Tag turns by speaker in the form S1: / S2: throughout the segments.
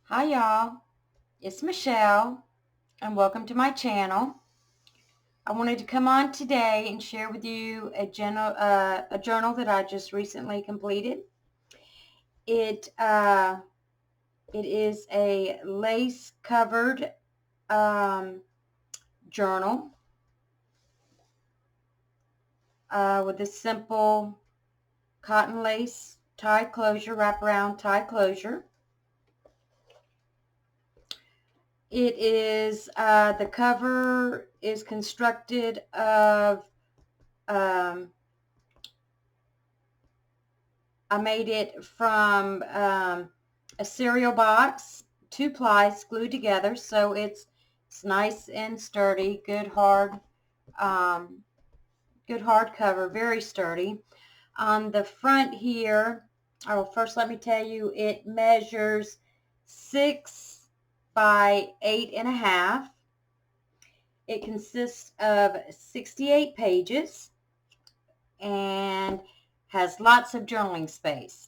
S1: Hi y'all, it's Michelle and welcome to my channel. I wanted to come on today and share with you a journal that I just recently completed. It it is a lace covered journal with a simple cotton lace tie closure, wraparound tie closure. It is the cover is constructed of I made it from a cereal box, 2 plies glued together, so it's nice and sturdy, good hard cover, very sturdy. On the front here, oh, first let me tell you, it measures 6 by 8.5. It consists of 68 pages and has lots of journaling space.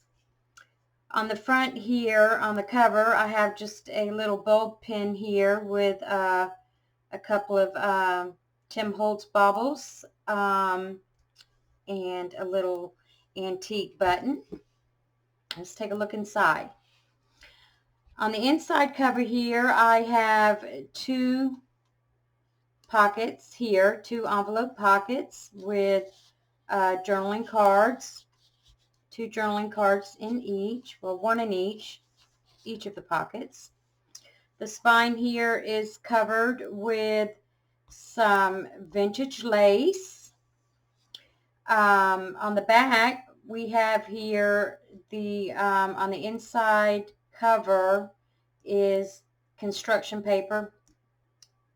S1: On the front here, on the cover, I have just a little bulb pin here with a couple of Tim Holtz baubles and a little antique button. Let's take a look inside. On the inside cover here, I have 2 pockets here, 2 envelope pockets with journaling cards. 2 journaling cards in each, well, 1 in each of the pockets. The spine here is covered with some vintage lace. On the back, we have here on the inside cover is construction paper.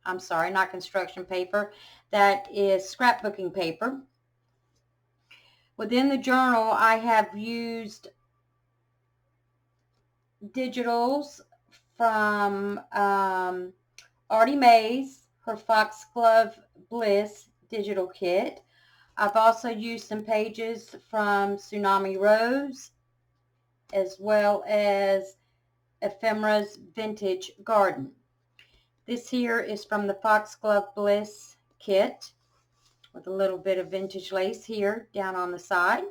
S1: I'm sorry, not construction paper. That is scrapbooking paper. Within the journal, I have used digitals from Artie Mae's, her Foxglove Bliss digital kit. I've also used some pages from Tsunami Rose as well as Ephemera's Vintage Garden. This here is from the Foxglove Bliss kit with a little bit of vintage lace here down on the side.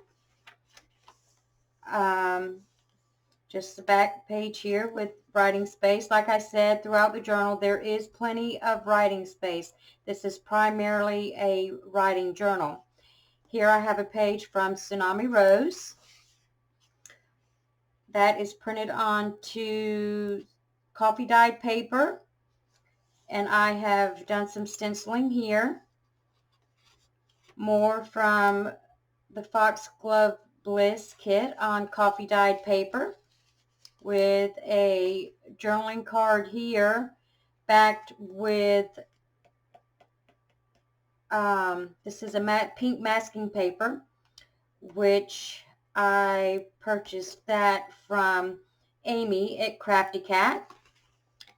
S1: Just the back page here with writing space. Like I said, throughout the journal, there is plenty of writing space. This is primarily a writing journal. Here I have a page from Tsunami Rose. That is printed onto coffee dyed paper. And I have done some stenciling here. More from the Foxglove Bliss kit on coffee dyed paper with a journaling card here backed with this is a matte pink masking paper, which I purchased that from Amy at Crafty Cat,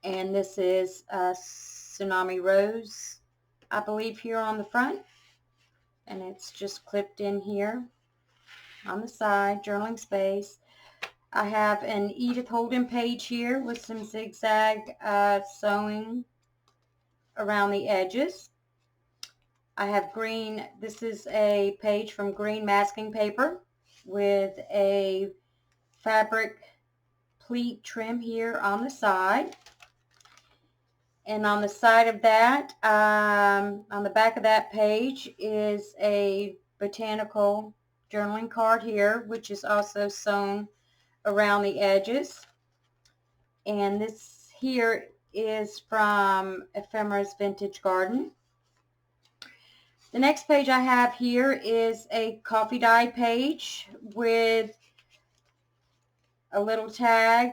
S1: and this is Tsunami Rose, I believe, here on the front, and it's just clipped in here on the side, journaling space. I have an Edith Holden page here with some zigzag sewing around the edges. I have green, this is a page from green masking paper with a fabric pleat trim here on the side. And on the side of that, on the back of that page is a botanical journaling card here, which is also sewn around the edges. And this here is from Ephemera's Vintage Garden. The next page I have here is a coffee dyed page with a little tag,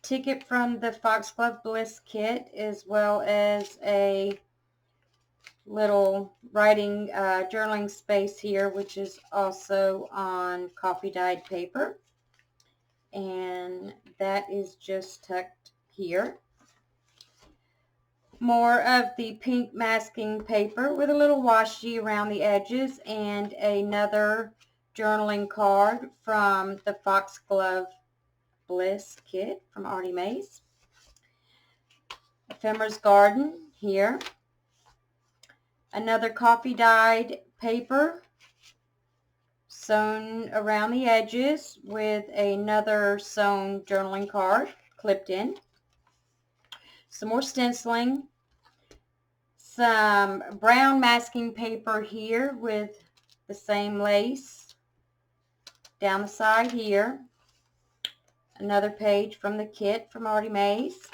S1: ticket from the Foxglove Bliss kit, as well as a little writing journaling space here, which is also on coffee dyed paper. And that is just tucked here. More of the pink masking paper with a little washi around the edges, and another journaling card from the Foxglove Bliss kit from Artie Mae's. Ephemera's Garden here. Another coffee dyed paper sewn around the edges with another sewn journaling card clipped in. Some more stenciling. Some brown masking paper here with the same lace down the side here. Another page from the kit from Artie Mays.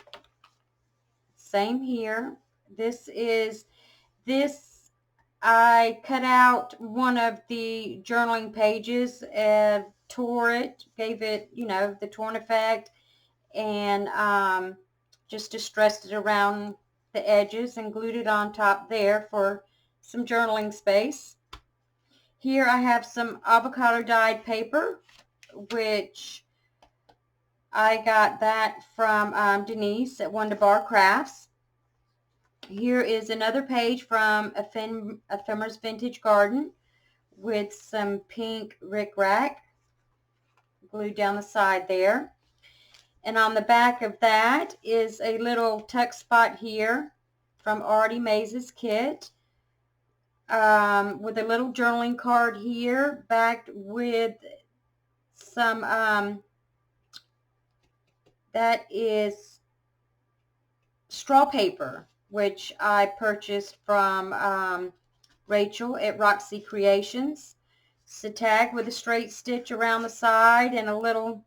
S1: Same here. This I cut out one of the journaling pages, tore it, gave it, the torn effect, and just distressed it around the edges and glued it on top there for some journaling space. Here I have some avocado dyed paper, which I got that from Denise at Wonderbar Crafts. Here is another page from Ephemera's Vintage Garden with some pink rickrack glued down the side there. And on the back of that is a little tuck spot here from Artie Mays' kit with a little journaling card here backed with some, that is straw paper, which I purchased from Rachel at Roxy Creations. It's a tag with a straight stitch around the side and a little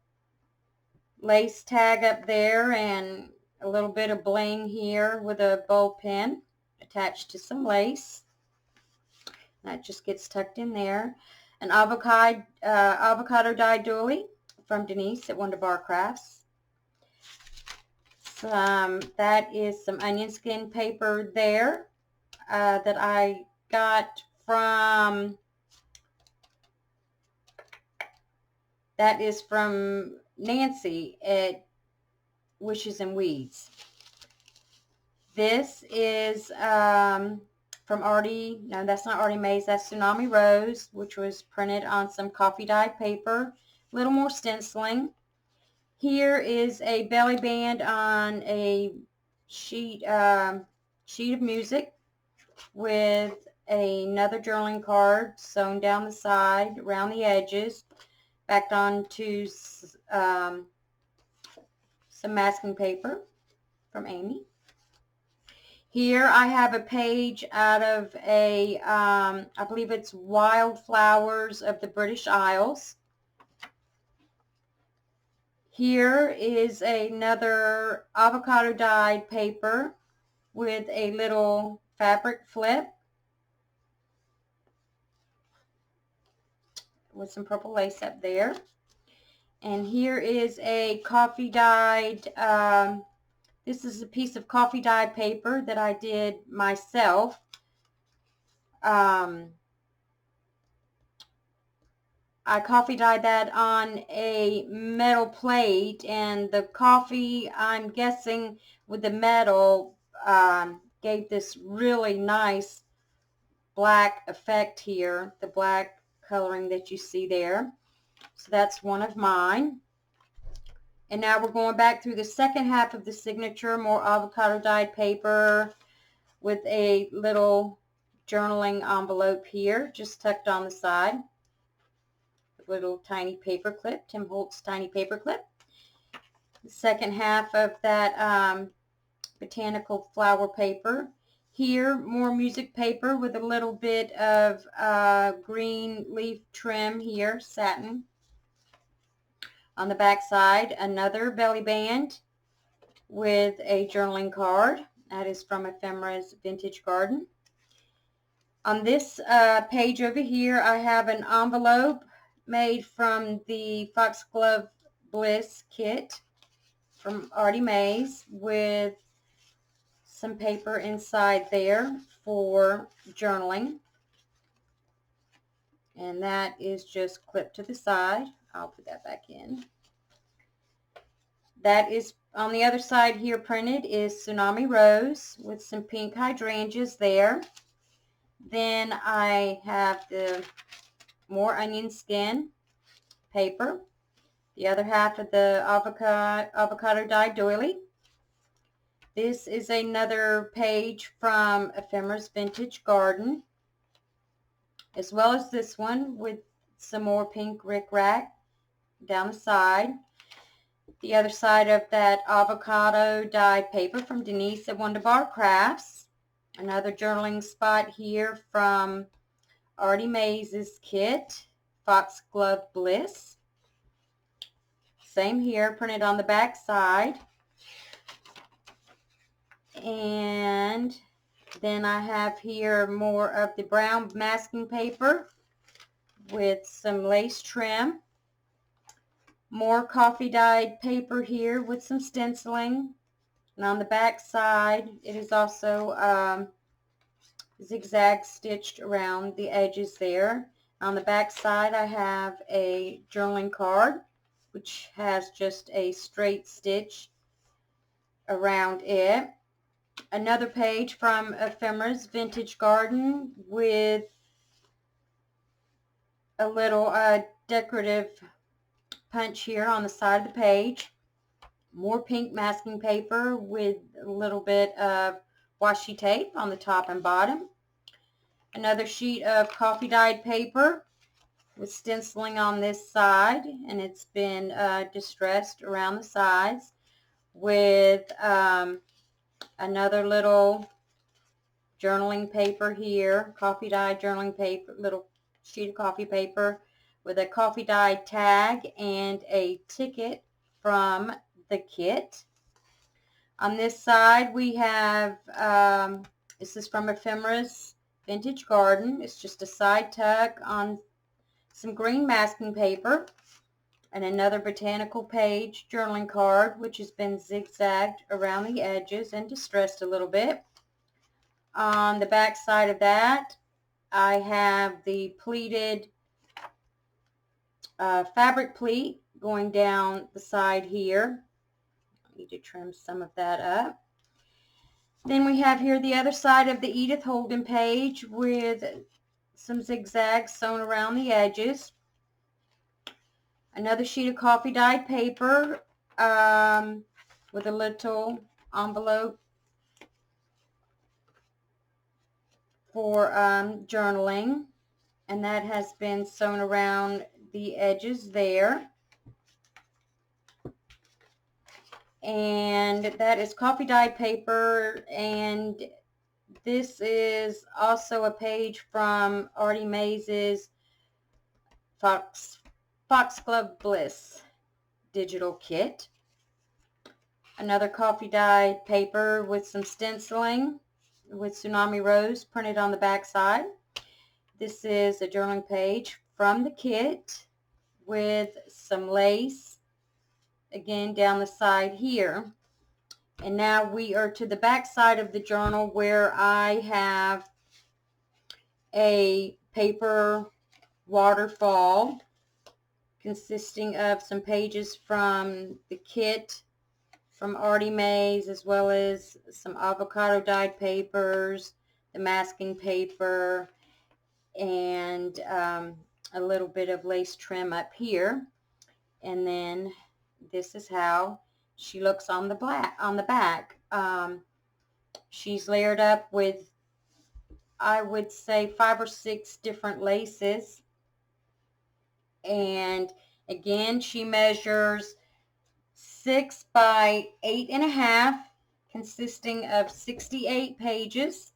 S1: lace tag up there and a little bit of bling here with a bow pin attached to some lace. That just gets tucked in there. An avocado dye doily from Denise at Wonderbar Crafts. That is some onion skin paper there that I got from, that is from Nancy at Wishes and Weeds. This is from Artie, no, that's not Artie Mays, that's Tsunami Rose, which was printed on some coffee dyed paper, a little more stenciling. Here is a belly band on a sheet of music with another journaling card sewn down the side, around the edges, backed onto some masking paper from Amy. Here I have a page out of a, I believe it's Wildflowers of the British Isles. Here is another avocado dyed paper with a little fabric flip with some purple lace up there. And here is a coffee dyed, this is a piece of coffee dyed paper that I did myself. I coffee dyed that on a metal plate, and the coffee, I'm guessing with the metal, gave this really nice black effect here, the black coloring that you see there. So that's one of mine. And now we're going back through the second half of the signature, more avocado dyed paper with a little journaling envelope here, just tucked on the side. Little tiny paper clip, Tim Holtz tiny paper clip. The second half of that botanical flower paper. Here, more music paper with a little bit of green leaf trim here, satin. On the back side, another belly band with a journaling card. That is from Ephemera's Vintage Garden. On this page over here, I have an envelope made from the Foxglove Bliss kit from Artie Mays with some paper inside there for journaling. And that is just clipped to the side. I'll put that back in. That is on the other side here printed is Tsunami Rose with some pink hydrangeas there. Then I have the more onion skin paper, the other half of the avocado dyed doily. This is another page from Ephemera's Vintage Garden, as well as this one with some more pink rickrack down the side. The other side of that avocado dyed paper from Denise at Wonderbar Crafts. Another journaling spot here from Artie Mays' kit, Foxglove Bliss. Same here, printed on the back side. And then I have here more of the brown masking paper with some lace trim. More coffee dyed paper here with some stenciling. And on the back side, it is also zigzag stitched around the edges there. On the back side, I have a journaling card, which has just a straight stitch around it. Another page from Ephemera's Vintage Garden with a little decorative punch here on the side of the page. More pink masking paper with a little bit of washi tape on the top and bottom. Another sheet of coffee dyed paper with stenciling on this side, and it's been distressed around the sides with another little journaling paper here, coffee dyed journaling paper, little sheet of coffee paper with a coffee dyed tag and a ticket from the kit. On this side we have, this is from Ephemera's Vintage Garden. It's just a side tuck on some green masking paper and another botanical page journaling card, which has been zigzagged around the edges and distressed a little bit. On the back side of that, I have the pleated fabric pleat going down the side here. I need to trim some of that up. Then we have here the other side of the Edith Holden page with some zigzags sewn around the edges. Another sheet of coffee dyed paper with a little envelope for journaling, and that has been sewn around the edges there. And that is coffee dyed paper, and this is also a page from Artie Mays' Foxglove Bliss digital kit. Another coffee dyed paper with some stenciling with Tsunami Rose printed on the back side. This is a journaling page from the kit with some lace again down the side here. And now we are to the back side of the journal, where I have a paper waterfall consisting of some pages from the kit from Artie Mays, as well as some avocado dyed papers, the masking paper, and a little bit of lace trim up here. And then this is how she looks on the back. She's layered up with, I would say, 5 or 6 different laces. And again, she measures 6 by 8.5, consisting of 68 pages.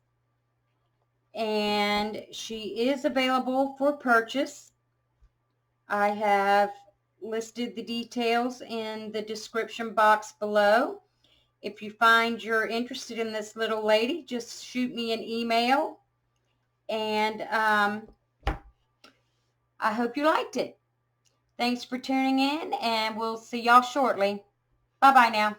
S1: And she is available for purchase. I have listed the details in the description box below. If you find you're interested in this little lady, just shoot me an email. And I hope you liked it. Thanks for tuning in, and we'll see y'all shortly. Bye-bye now.